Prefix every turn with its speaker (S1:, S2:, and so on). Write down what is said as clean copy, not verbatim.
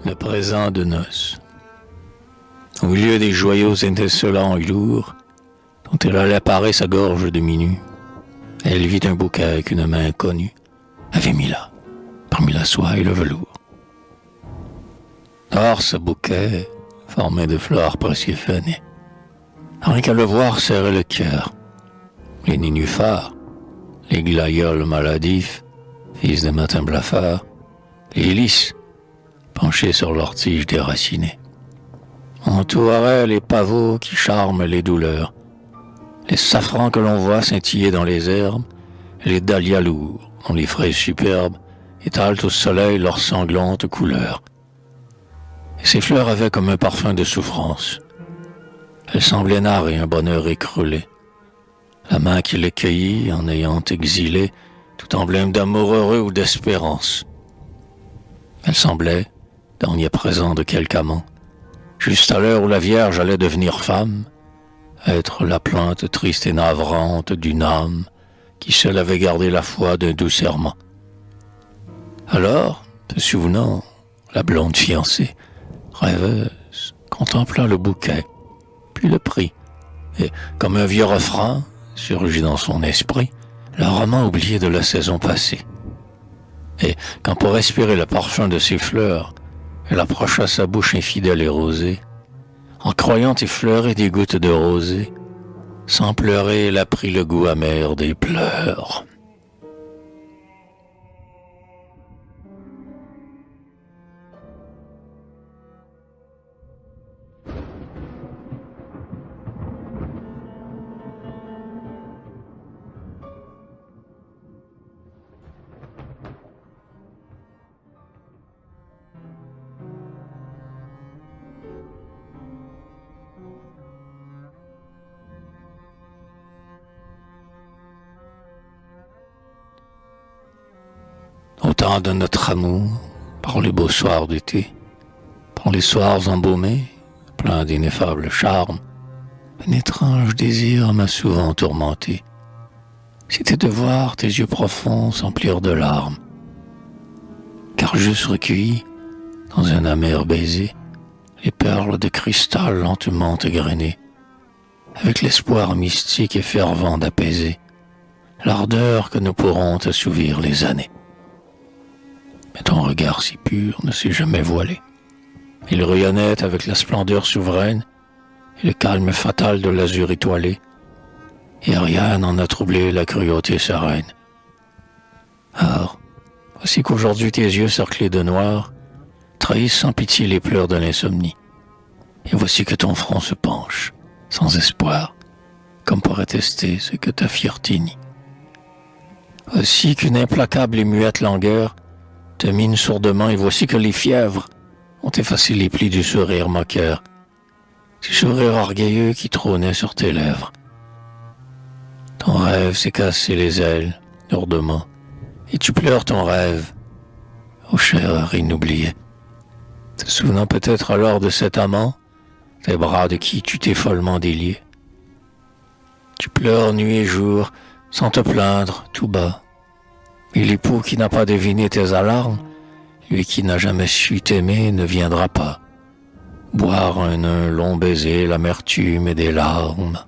S1: Le présent de noces. Au milieu des joyaux étincelants et lourds, dont elle allait parer sa gorge de minuit, elle vit un bouquet qu'une main inconnue avait mis là, parmi la soie et le velours. Or, ce bouquet, formé de fleurs précieux fanées, rien qu'à le voir serrait le cœur. Les nénuphars, les glaïeuls maladifs, fils de matins blafards, les lys, penchés sur leurs tiges déracinées, entouraient les pavots qui charment les douleurs, les safrans que l'on voit scintiller dans les herbes, et les dahlias lourds, dont les fraises superbes étalent au soleil leurs sanglantes couleurs. Et ces fleurs avaient comme un parfum de souffrance. Elles semblaient narrer un bonheur écroulé. La main qui les cueillit en ayant exilé tout emblème d'amour heureux ou d'espérance. Elle semblait, dernier présent de quelque amant, juste à l'heure où la Vierge allait devenir femme, être la plainte triste et navrante d'une âme qui seule avait gardé la foi d'un doux serment. Alors, se souvenant, la blonde fiancée, rêveuse, contempla le bouquet, puis le prit, et, comme un vieux refrain, surgit dans son esprit, le roman oublié de la saison passée. Et, quand pour respirer le parfum de ses fleurs, elle approcha sa bouche infidèle et rosée, en croyant effleurer des gouttes de rosée, sans pleurer, elle apprit le goût amer des pleurs. Au temps de notre amour, par les beaux soirs d'été, par les soirs embaumés, pleins d'ineffables charmes, un étrange désir m'a souvent tourmenté. C'était de voir tes yeux profonds s'emplir de larmes. Car j'eusse recueilli, dans un amer baiser, les perles de cristal lentement égrenées, avec l'espoir mystique et fervent d'apaiser l'ardeur que ne pourront assouvir les années. Mais ton regard si pur ne s'est jamais voilé. Il rayonnait avec la splendeur souveraine et le calme fatal de l'azur étoilé, et rien n'en a troublé la cruauté sereine. Or, voici qu'aujourd'hui tes yeux cerclés de noir trahissent sans pitié les pleurs de l'insomnie, et voici que ton front se penche, sans espoir, comme pour attester ce que ta fierté nie. Voici qu'une implacable et muette langueur te mine sourdement, et voici que les fièvres ont effacé les plis du sourire moqueur, du sourire orgueilleux qui trônait sur tes lèvres. Ton rêve s'est cassé les ailes, lourdement, et tu pleures ton rêve, ô chère inoubliée. Te souvenant peut-être alors de cet amant, des bras de qui tu t'es follement délié. Tu pleures nuit et jour, sans te plaindre, tout bas. Et l'époux qui n'a pas deviné tes alarmes, lui qui n'a jamais su t'aimer, ne viendra pas boire un long baiser, l'amertume et des larmes.